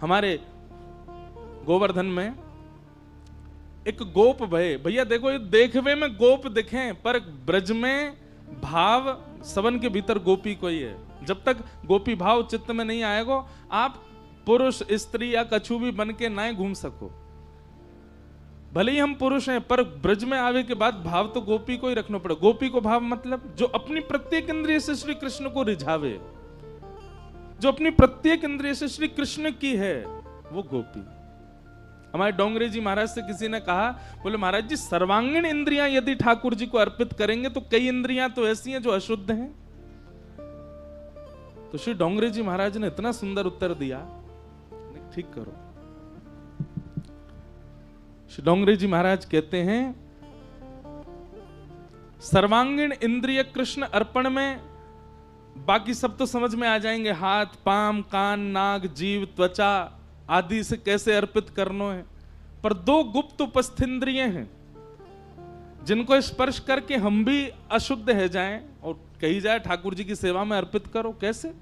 हमारे गोवर्धन में एक गोप भय, भैया देखो ये देखवे में गोप दिखे पर ब्रज में भाव सबन के भीतर गोपी को ही है। जब तक गोपी भाव चित्त में नहीं आएगा आप पुरुष स्त्री या कछु भी बन के ना घूम सको। भले ही हम पुरुष हैं पर ब्रज में आवे के बाद भाव तो गोपी को ही रखना पड़े। गोपी को भाव मतलब जो अपनी प्रत्येक इंद्रिय से श्री कृष्ण को रिझावे, जो अपनी प्रत्येक इंद्रिय से श्री कृष्ण की है वो गोपी। हमारे डोंगरे जी महाराज से किसी ने कहा, बोले महाराज जी सर्वांगीण इंद्रियां यदि ठाकुर जी को अर्पित करेंगे तो कई इंद्रियां तो ऐसी हैं जो अशुद्ध हैं। तो श्री डोंगरे जी महाराज ने इतना सुंदर उत्तर दिया, ठीक करो। श्री डोंगरे जी महाराज कहते हैं सर्वांगीण इंद्रिय कृष्ण अर्पण में बाकी सब तो समझ में आ जाएंगे, हाथ पांव कान नाक जीव त्वचा आदि से कैसे अर्पित करना है। पर दो गुप्त उपस्थिंद्रिय हैं जिनको स्पर्श करके हम भी अशुद्ध है जाएं और कही जाए ठाकुर जी की सेवा में अर्पित करो। कैसे?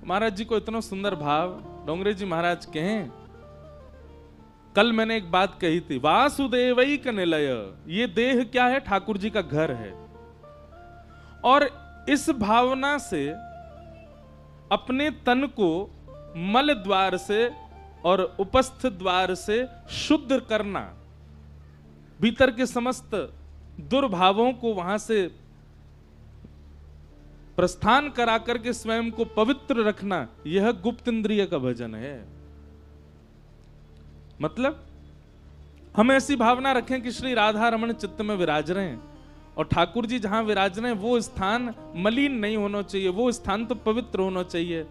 महाराज जी को इतना सुंदर भाव डोंगरे जी महाराज कहें, कल मैंने एक बात कही थी, वासुदेवैक निलय, ये देह क्या है? ठाकुर जी का घर है। और इस भावना से अपने तन को मल द्वार से और उपस्थ द्वार से शुद्ध करना, भीतर के समस्त दुर्भावों को वहां से प्रस्थान करा करके स्वयं को पवित्र रखना, यह गुप्त इंद्रिय का भजन है। मतलब हम ऐसी भावना रखें कि श्री राधा रमण चित्त में विराज रहे हैं और ठाकुर जी जहां विराज रहे हैं वो स्थान मलिन नहीं होना चाहिए, वो स्थान तो पवित्र होना चाहिए।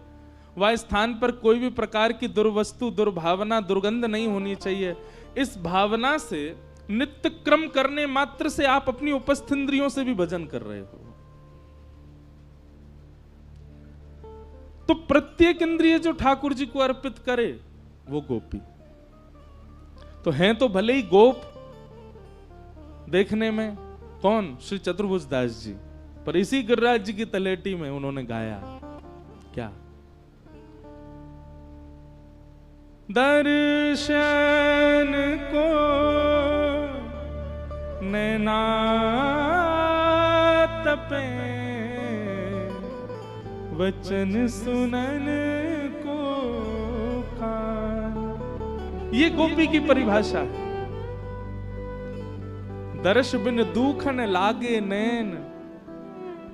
वह स्थान पर कोई भी प्रकार की दुर्वस्तु दुर्भावना दुर्गंध नहीं होनी चाहिए। इस भावना से नित्य क्रम करने मात्र से आप अपनी उपस्थ इंद्रियों से भी भजन कर रहे हो। तो प्रत्येक इंद्रिय जो ठाकुर जी को अर्पित करे वो गोपी तो हैं। तो भले ही गोप देखने में कौन? श्री चतुर्भुज दास जी, पर इसी गिरिराज जी की तलेटी में उन्होंने गाया क्या? दर्शन को नैना तपे, वचन सुनन को कान। ये गोपी की परिभाषा है। दर्श बिन दुखन लागे नैन,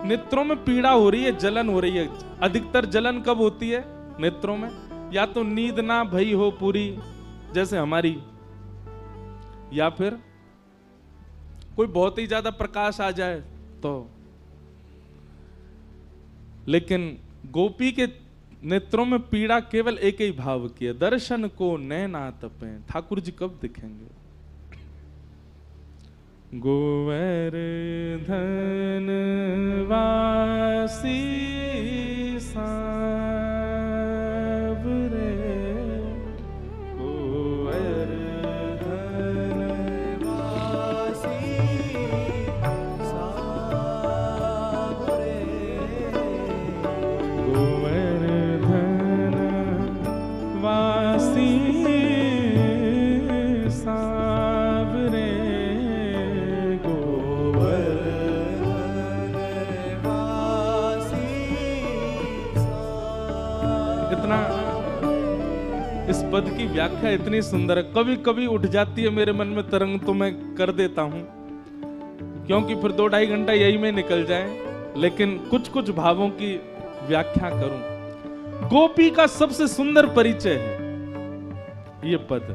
नेत्रों में पीड़ा हो रही है, जलन हो रही है। अधिकतर जलन कब होती है नेत्रों में? या तो नींद ना भई हो पूरी जैसे हमारी, या फिर कोई बहुत ही ज्यादा प्रकाश आ जाए तो। लेकिन गोपी के नेत्रों में पीड़ा केवल एक ही भाव की है, दर्शन को नैना तपे। ठाकुर जी कब दिखेंगे? गोवर्धन वासी पद की व्याख्या इतनी सुंदर है, कभी कभी उठ जाती है मेरे मन में तरंग तो मैं कर देता हूं, क्योंकि फिर 2-2.5 घंटा यही में निकल जाए। लेकिन कुछ कुछ भावों की व्याख्या करूं। गोपी का सबसे सुंदर परिचय है ये पद।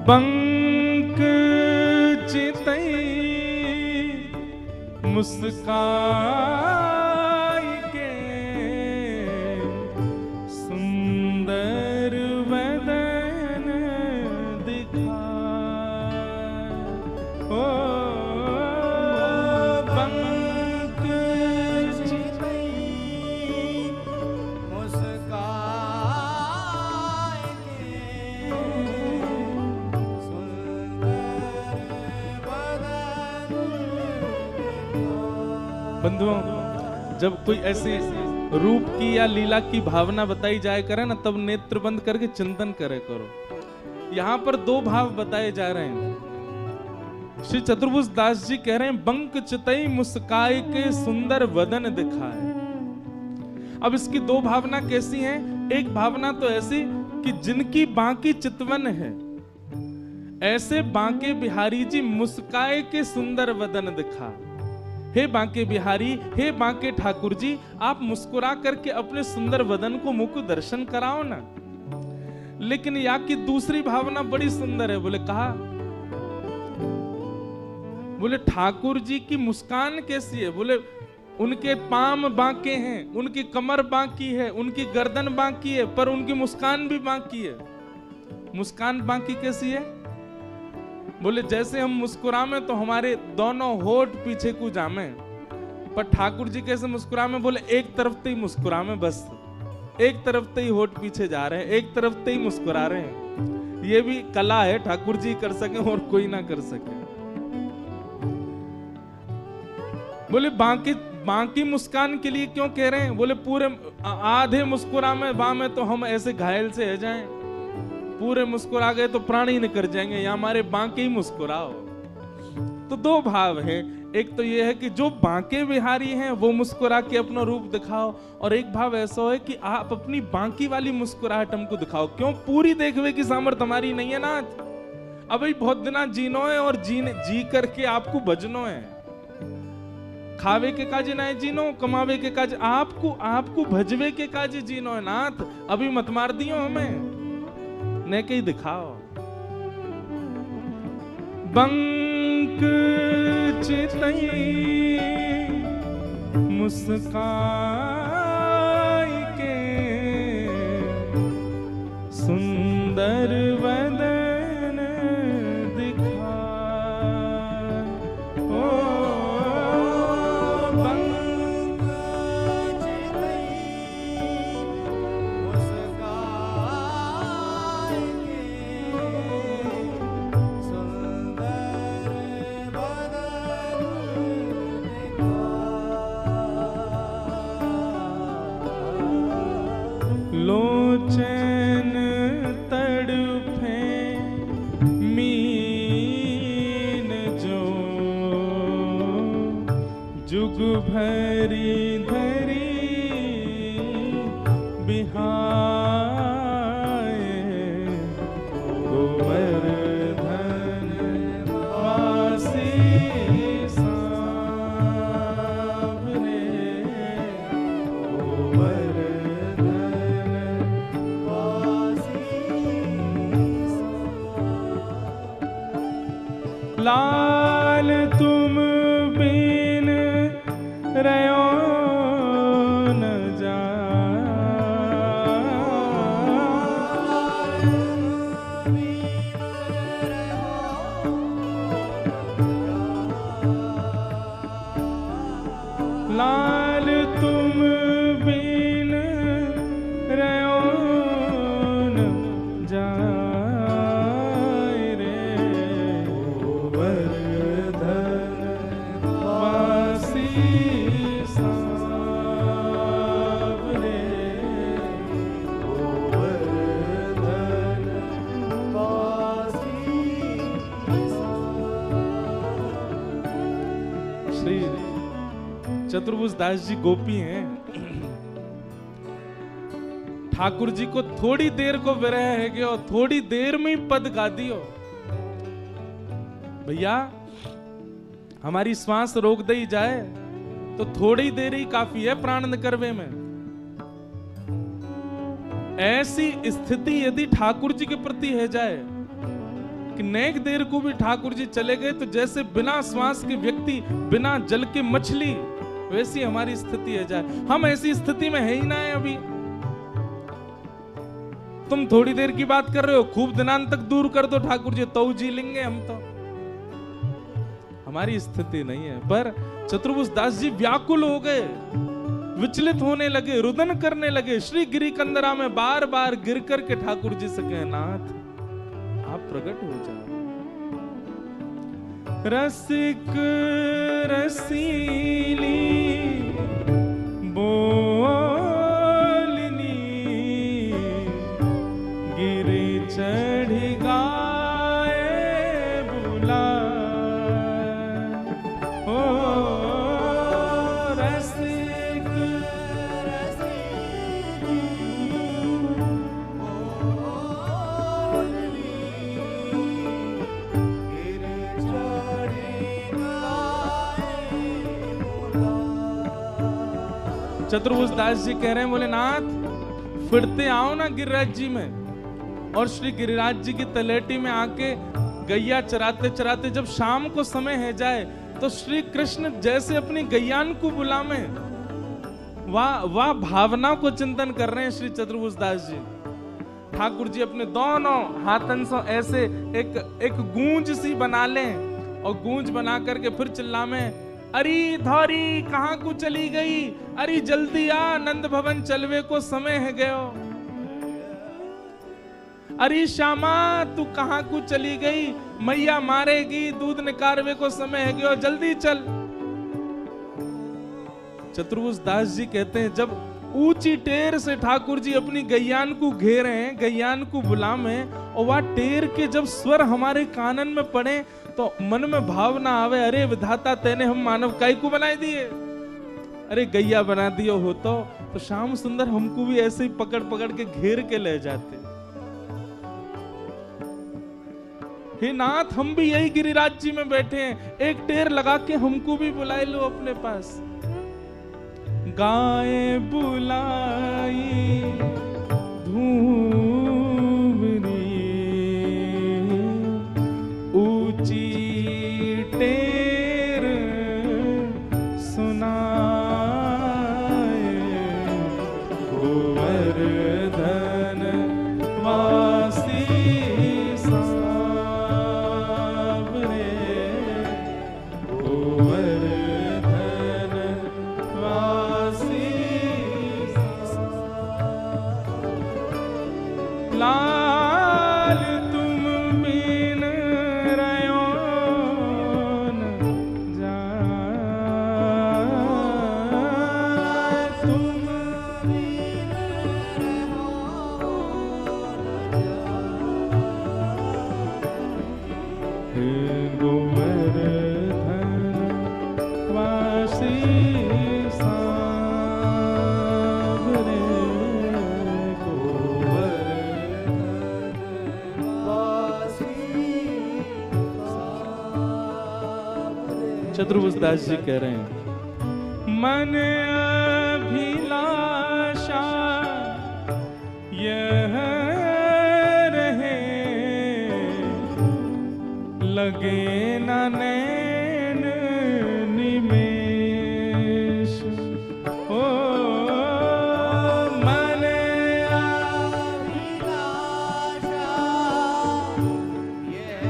बंक चितई मुस्कान बंधुओं, जब कोई ऐसी रूप की या लीला की भावना बताई जाए करे ना, तब नेत्र बंद करके चिंतन करे करो। यहाँ पर दो भाव बताए जा रहे हैं। श्री चतुर्भुज दास जी कह रहे हैं, बंक चितई मुस्काए के सुंदर वदन दिखाए। अब इसकी दो भावना कैसी हैं? एक भावना तो ऐसी कि जिनकी बांकी चितवन है, ऐसे बांके बिहारी जी मुस्काए के सुंदर वदन दिखा। हे बांके बिहारी, हे बांके ठाकुर जी, आप मुस्कुरा करके अपने सुंदर वदन को मुख दर्शन कराओ ना। लेकिन या की दूसरी भावना बड़ी सुंदर है। बोले कहा, बोले ठाकुर जी की मुस्कान कैसी है? बोले उनके पाम बांके हैं, उनकी कमर बांकी है, उनकी गर्दन बांकी है, पर उनकी मुस्कान भी बांकी है। मुस्कान बांकी कैसी है? बोले जैसे हम मुस्कुरामे तो हमारे दोनों होठ पीछे को जामे, पर ठाकुर जी कैसे मुस्कुरामे? बोले एक तरफ से ही मुस्कुरामे, बस एक तरफ से ही होठ पीछे जा रहे हैं, एक तरफ से ही मुस्कुरा रहे हैं। ये भी कला है, ठाकुर जी कर सके और कोई ना कर सके। बोले बाकी मुस्कान के लिए क्यों कह रहे हैं? बोले पूरे आधे मुस्कुरामे बामे तो हम ऐसे घायल से है जाएं, पूरे मुस्कुरा गए तो प्राण ही निकल जाएंगे, या हमारे बांके ही मुस्कुराओ। तो दो भाव है, एक तो ये है कि जो बांके बिहारी हैं वो मुस्कुरा के अपना रूप दिखाओ, और एक भाव ऐसा है कि आप अपनी बांकी वाली मुस्कुराहट हमको दिखाओ। क्यों? पूरी देखवे की सामर्थ्य हमारी नहीं है ना। अभी बहुत दिना जीनो है, और जी करके आपको बजनो है। खावे के काज ना जीनो, कमावे के काज आपको भजवे के काज जीनो है नाथ। अभी मत मार दियो हमें, ने के ही दिखाओ। बंक चितई मुस्काई के सुंदर वदन दिखा। ओ बंक चितई लोचन तड़फे मीन जो जुग भरी धरी बिहाए गोवर्धन वासी सांवरे लाल तुम बिन रहो न जा। लाल तुम बिन रहो न जा। चतुर्भुज दास जी गोपी हैं। ठाकुर जी को थोड़ी देर को विरह है कि और थोड़ी देर में ही पद गा दियो। भैया हमारी श्वास रोक दी जाए तो थोड़ी देर ही काफी है प्राण निकरवे में। ऐसी स्थिति यदि ठाकुर जी के प्रति है जाए कि नेक देर को भी ठाकुर जी चले गए तो जैसे बिना श्वास के व्यक्ति, बिना जल के मछली, वैसी हमारी स्थिति है जाए। हम ऐसी स्थिति में है ही ना है अभी। तुम थोड़ी देर की बात कर रहे हो, खूब दिनांत तक दूर कर दो ठाकुर जी तो जी लेंगे हम तो। हमारी स्थिति नहीं है। पर चतुर्भुज दास जी व्याकुल हो गए, विचलित होने लगे, रुदन करने लगे। श्री गिरी कंदरा में बार बार गिर करके ठाकुर जी से कहे, नाथ आप प्रकट हो जाओ। रसिक रसीली चतुर्भुज दास जी कह रहे हैं, बोले नाथ फिरते आओ ना गिरिराज जी में। और श्री गिरिराज जी की तलेटी में आके गैया चराते चराते जब शाम को समय है जाए तो श्री कृष्ण जैसे अपनी गैयान को बुलावे, वाह भावना को चिंतन कर रहे हैं श्री चतुर्भुज दास जी। ठाकुर जी अपने दोनों हाथन से ऐसे एक गूंज सी बना लें और गूंज बना करके फिर चिल्लावे, अरे धौरी कहाँ को चली गई, अरे जल्दी आ नंद भवन चलवे को समय है गयो, अरे श्यामा तू कहाँ को चली गई, मैया मारेगी, दूध निकारवे को समय है गयो, जल्दी चल। चतुर्भुज दास जी कहते हैं जब ऊंची टेर से ठाकुर जी अपनी गैयान को घेरे हैं, गैयान को बुलावे और वह टेर के जब स्वर हमारे कानन में पड़े तो मन में भावना आवे, अरे विधाता तेने हम मानव काय को बनाए दिए, अरे गैया बना दियो हो तो श्याम सुंदर हमको भी ऐसे ही पकड़ पकड़ के घेर के ले जाते। हे नाथ हम भी यही गिरिराज जी में बैठे हैं, एक टेर लगा के हमको भी बुलाए लो अपने पास। गाय बुलाई धूमरी ऊंची टेर सुनाए, गोवर्धन वासी लाल तुम बिन रयो न जाए, तुम बिन रयो न जाए, गोवर्धन वासी चतुर्भुज दास जी कह रहे हैं, मन अभिलाषा यह रहे, लगे न नैन निमेष, ओ मन अभिलाषा यह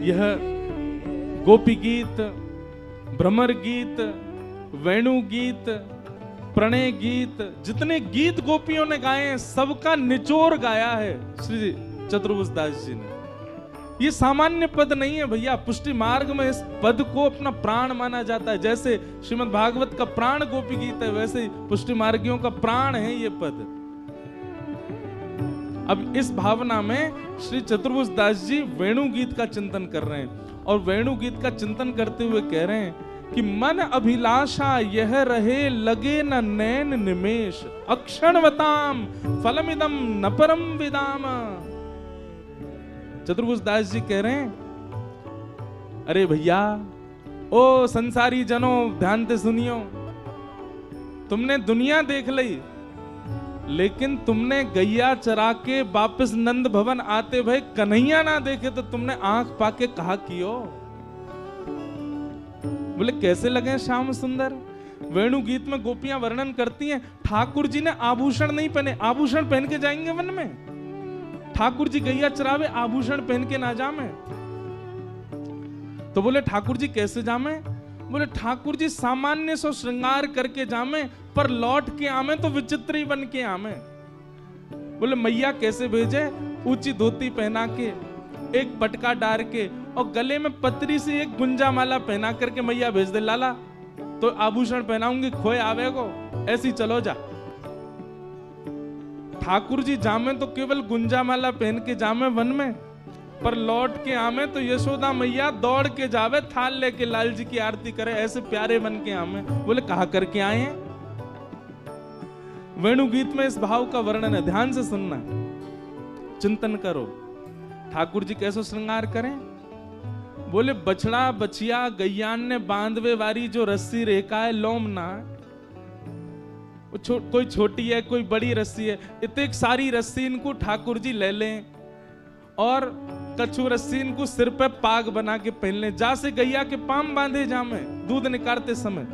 यह गोपी गीत, भ्रमर गीत, वेणु गीत, प्रणय गीत, जितने गीत गोपियों ने गाए हैं सबका निचोड़ गाया है श्री चतुर्भुज दास जी ने। ये सामान्य पद नहीं है भैया, पुष्टि मार्ग में इस पद को अपना प्राण माना जाता है। जैसे श्रीमद् भागवत का प्राण गोपी गीत है, वैसे ही पुष्टि मार्गियों का प्राण है ये पद। अब इस भावना में श्री चतुर्भुज दास जी वेणु गीत का चिंतन कर रहे हैं और वेणु गीत का चिंतन करते हुए कह रहे हैं कि मन अभिलाषा यह रहे, लगे न नैन निमेष, अक्षणवताम फलमिदम न परम विदाम। चतुर्भुज दास जी कह रहे हैं, अरे भैया ओ संसारी जनों ध्यान से सुनियो, तुमने दुनिया देख ली लेकिन तुमने गैया चरा के वापस नंद भवन आते भाई कन्हैया ना देखे तो तुमने आंख पाके कहा कियो। बोले कैसे लगे श्याम सुंदर। वेणु गीत में गोपियां वर्णन करती हैं, ठाकुर जी ने आभूषण नहीं पहने, आभूषण पहन के जाएंगे वन में, ठाकुर जी गैया चरावे आभूषण पहन के ना जामे। तो बोले ठाकुर जी कैसे जामे। बोले ठाकुर जी सामान्य सो श्रृंगार करके जामे, पर लौट के आमे तो विचित्र ही बन के आमे। बोले मैया कैसे भेजे, ऊंची धोती पहना के, एक पटका डार के और गले में पतरी से एक गुंजा माला पहना करके मैया भेज दे, लाला तो आभूषण पहनाऊंगी खोए आवे को, ऐसी चलो जा। ठाकुर जी जामे तो केवल गुंजा माला पहन के जामे वन में, पर लौट के आमे तो यशोदा मैया दौड़ के जावे, थाल लेके लाल जी की आरती करे, ऐसे प्यारे बन के आमे। बोले कहा करके आए हैं। वेणु गीत में इस भाव का वर्णन है, ध्यान से सुनना। चिंतन करो। ठाकुर जी कैसे श्रृंगार करें? बोले बछड़ा बछिया गैयान ने बांधवे वारी जो रस्सी रेखा है लोमना, कोई छोटी है कोई बड़ी रस्सी है, इतनी सारी रस्सी इनको ठाकुर जी ले लें और कछु रस्सी इनको सिर पे पाग बना के पहन लें, जैसे गैया के पाम बांधे जामे दूध निकालते समय,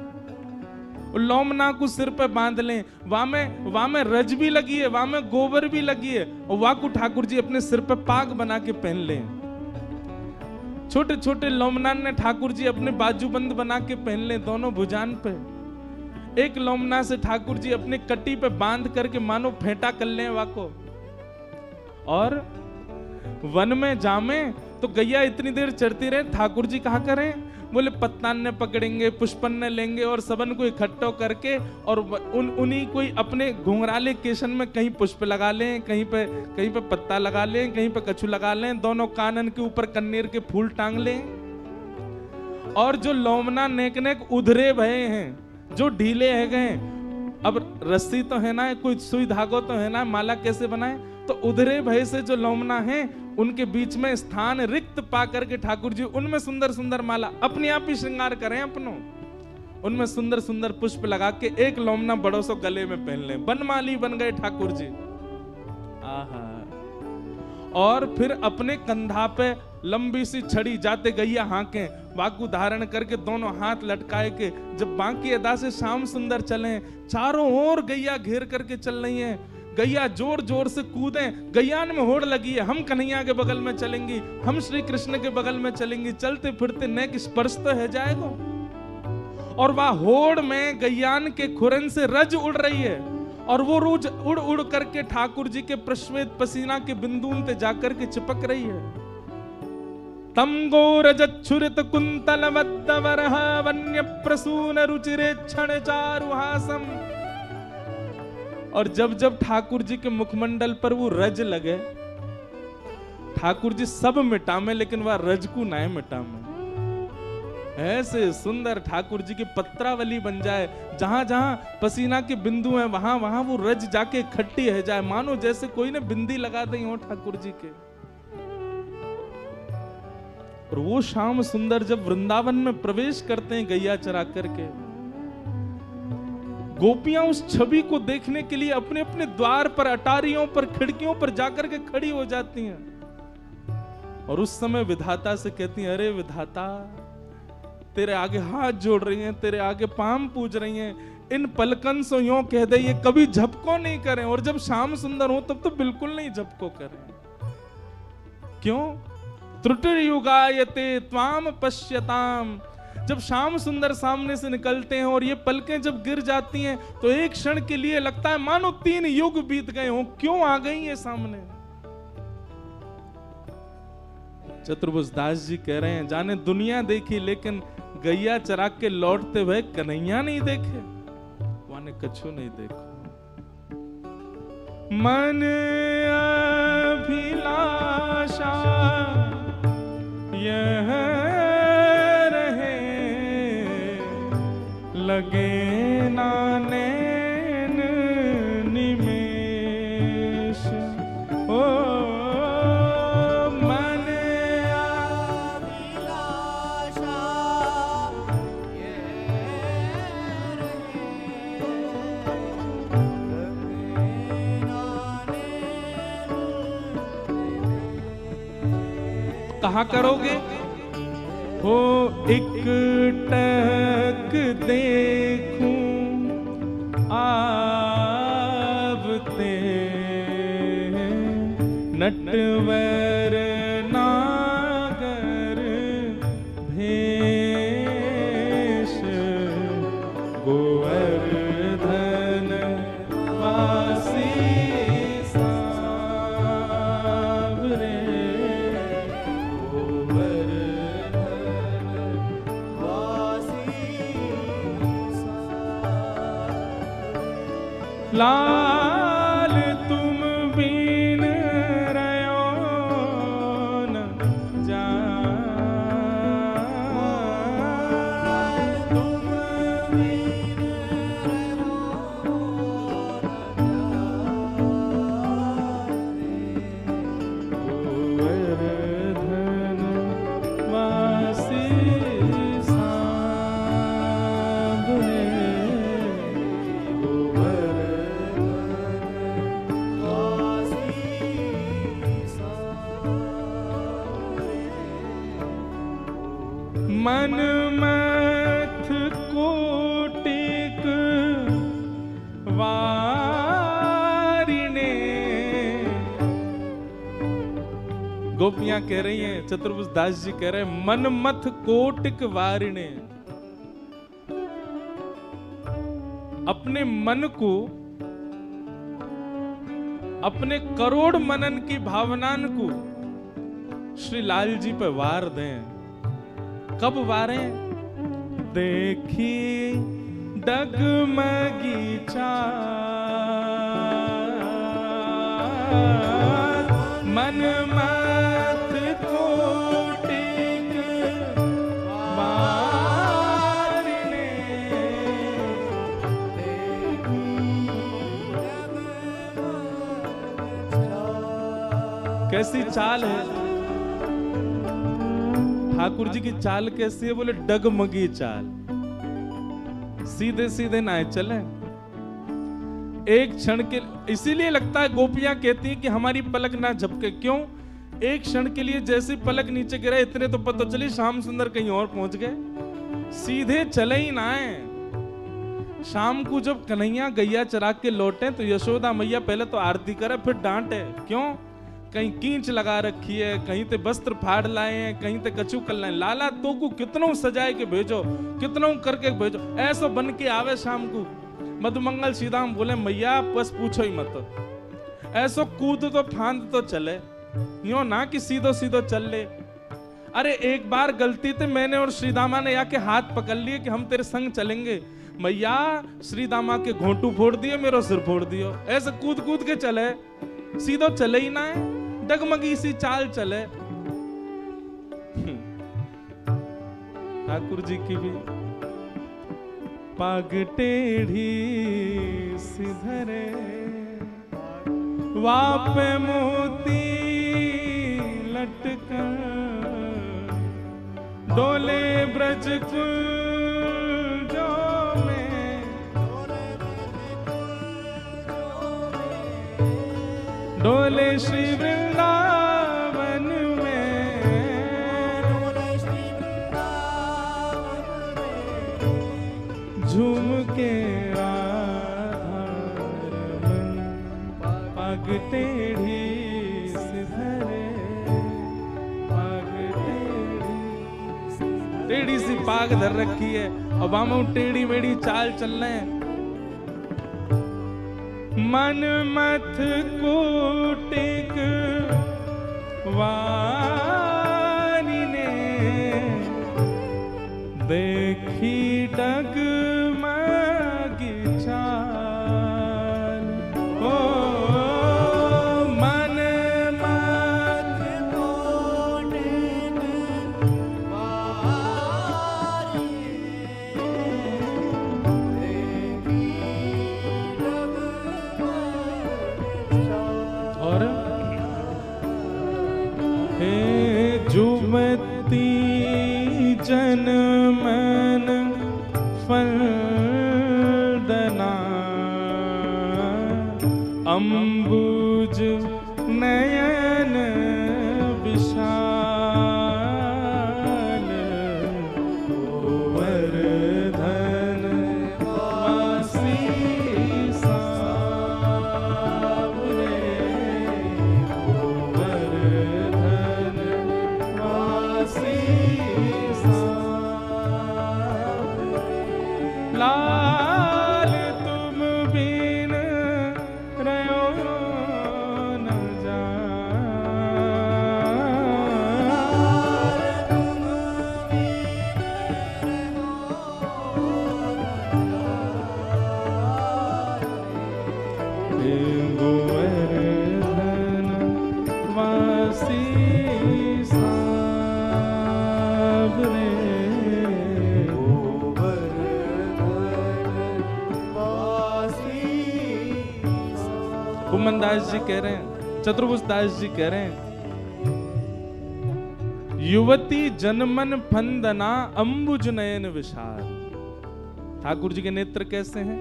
लोमना को सिर पे बांध लें। वहां में रज भी लगी है, वहां में गोबर भी लगी है, और वहां को ठाकुर जी अपने सिर पे पाग बना के पहन लें। छोटे छोटे लोमना ने ठाकुर जी अपने बाजूबंद बना के पहन लें दोनों भुजान पे। एक लोमना से ठाकुर जी अपने कट्टी पे बांध करके मानो फेंटा कर लें वाको। और वन में जामे तो गैया इतनी देर चढ़ती रहे, ठाकुर जी कहा करें? बोले पत्तान ने पकड़ेंगे, पुष्पन ने लेंगे और सबन को इकट्ठा करके और उन्हीं कोई अपने घुंघराले केशन में कहीं पुष्प लगा लें, कहीं पे पत्ता लगा लें, कहीं पे कछु लगा लें, दोनों कानन के ऊपर कन्नेर के फूल टांग लें। और जो लोमना नेक नेक उधरे भये हैं, जो ढीले है गए, अब रस्सी तो है ना, कोई सुई धागो तो है ना, माला कैसे बनाए? तो उधरे भय से जो लोमना है उनके बीच में स्थान रिक्त पा करके ठाकुर जी उनमें सुंदर सुंदर माला अपने आप ही श्रृंगार करें अपनों, उनमें सुंदर सुंदर पुष्प लगा के एक लोमना बड़ो सो गले में पहन लें, बनमाली बन गए ठाकुर जी। आहा। और फिर अपने कंधा पे लंबी सी छड़ी जाते गैया हाके, वाकू धारण करके दोनों हाथ लटकाए के जब बांकी अदा से श्याम सुंदर चले, चारों ओर गैया घेर करके चल रही है, गैया जोर जोर से कूदें, गैयान में होड़ लगी है, हम कन्हैया के बगल में चलेंगी, हम श्री कृष्ण के बगल में चलेंगी, चलते फिरते नेक स्पर्श तो है जाएगा। और वह होड़ में गैयान के खुरन से रज उड़ रही है, और वो रोज उड़ उड़ करके ठाकुर जी के प्रश्वेत पसीना के बिंदुन ते जाकर के चिपक रही है। तम गोरजच्छुरित कुंतल वद्दवरः वन्य प्रसून रुचिरे क्षण चारुहासम। और जब जब ठाकुर जी के मुखमंडल पर वो रज लगे, ठाकुर जी सब मिटामे लेकिन वह रज को ना मिटामे। ऐसे सुंदर ठाकुर जी की पत्रावली बन जाए, जहां जहां पसीना के बिंदु हैं वहां वहां वो रज जाके इकट्ठी है जाए, मानो जैसे कोई ने बिंदी लगा दी हो ठाकुर जी के। और वो श्याम सुंदर जब वृंदावन में प्रवेश करते हैं गैया चरा करके, गोपियां उस छवि को देखने के लिए अपने अपने द्वार पर, अटारियों पर, खिड़कियों पर जाकर के खड़ी हो जाती हैं। और उस समय विधाता से कहती हैं, अरे विधाता, तेरे आगे हाथ जोड़ रही हैं, तेरे आगे पाम पूज रही हैं, इन पलकन से यूं कह दे ये कभी झपको नहीं करें, और जब श्याम सुंदर हो तब तो बिल्कुल नहीं झपको करें। क्यों? त्रुटिर्युगायते त्वाम पश्यताम। जब श्याम सुंदर सामने से निकलते हैं और ये पलकें जब गिर जाती हैं तो एक क्षण के लिए लगता है मानो 3 युग बीत गए हों, क्यों आ गई ये सामने। चतुर्भुज दास जी कह रहे हैं, जाने दुनिया देखी लेकिन गैया चरा के लौटते हुए कन्हैया नहीं देखे, वाने कछु नहीं देखो। मन अभिलाषा यह रहे, लगे ना नैन निमेष। ओ मन अभिलाषा ये रहे, लगे ना नैन निमेष। कहाँ करोगे? हो एक टक देखूं आवते, नटवर नागर भेष, गोवर्धन वासी सांवरे, लाल तुम बिन रयो न जाए, तुम बिन रहो न जाए। मन मथ कोटिक वारिणे। गोपियां कह रही हैं, चतुर्भुज दास जी कह रहे हैं, मन मथ कोटिक वारिणे। अपने मन को, अपने करोड़ मनन की भावनान को श्री लाल जी पे वार दें। कब वारें? देखी डगमगी चाल, मन मत कोटिक वारिणे। कैसी चाल है ठाकुर जी की चाल, कैसी है? बोले डगमगी चाल, सीधे सीधे ना चले एक क्षण के। इसीलिए लगता है गोपियां कहती हैं कि हमारी पलक ना झपके। क्यों? एक क्षण के लिए जैसे पलक नीचे गिरा, इतने तो पता चली श्याम सुंदर कहीं और पहुंच गए। सीधे चले ही ना है। शाम को जब कन्हैया गैया चरा के लौटे तो यशोदा मैया पहले तो आरती करे, फिर डांटे। क्यों? कहीं कींच लगा रखी है, कहीं ते वस्त्र फाड़ लाए हैं, कहीं ते कछु कर लाए। लाला तो को कितनों सजाए के भेजो, कितनों करके भेजो, ऐसा बन के आवे शाम को। मधुमंगल सीधाम बोले मैया बस पूछो ही मत, ऐसो कूद तो फांद तो चले, यूं ना कि सीधो सीधो चल ले। अरे एक बार गलती थी, मैंने और श्रीदामा ने आके हाथ पकड़ लिए कि हम तेरे संग चलेंगे। मैया श्रीदामा के घोंटू फोड़ दिए, मेरा सिर फोड़ दियो। ऐसे कूद कूद के चले, सीधो चले ही ना है, डगमगी सी चाल चले। ठाकुर जी की भी पाग टेढ़ी सिधरे, वाप मोती लटकर, डोले ब्रज कुंजों में, डोले श्री वृंदावन में, झूम के राधारमन, पग टेढ़ी सिधरे, पग टेढ़ी सी पाग धर रखी है और बामों टेढ़ी मेढ़ी चाल चल रहे हैं। मन मथ कोटिक वारिने, देखी डगमगी चाल। ओ मन मथ कोटिक और हे जुमती जनमन फलदना, अम्बुज नयन विशाल, गोवर्धन वासी सावरे, गोवर्धन वासी सावरे। लाल तुम बिन रहो न जाए, गोवर्धन वासी सावरे, कुमन दास जी कह रहे हैं, चतुर्भुज दास जी कह रहे हैं, युवती जनमन फंदना, अंबुज नयन विशाल। ठाकुर जी के नेत्र कैसे हैं?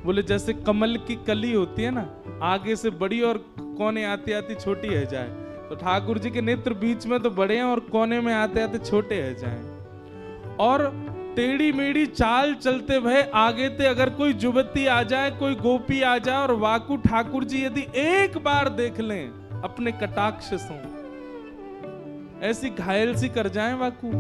बोले जैसे कमल की कली होती है ना, आगे से बड़ी और कोने आती आती छोटी है जाए, तो ठाकुर जी के नेत्र बीच में तो बड़े हैं और कोने में आते आते छोटे है जाए। और टेढ़ी मेढ़ी चाल चलते भय आगे ते अगर कोई जुवती आ जाए, कोई गोपी आ जाए और वाकू ठाकुर जी यदि एक बार देख लें अपने कटाक्ष से, ऐसी घायल सी कर जाए वाकू,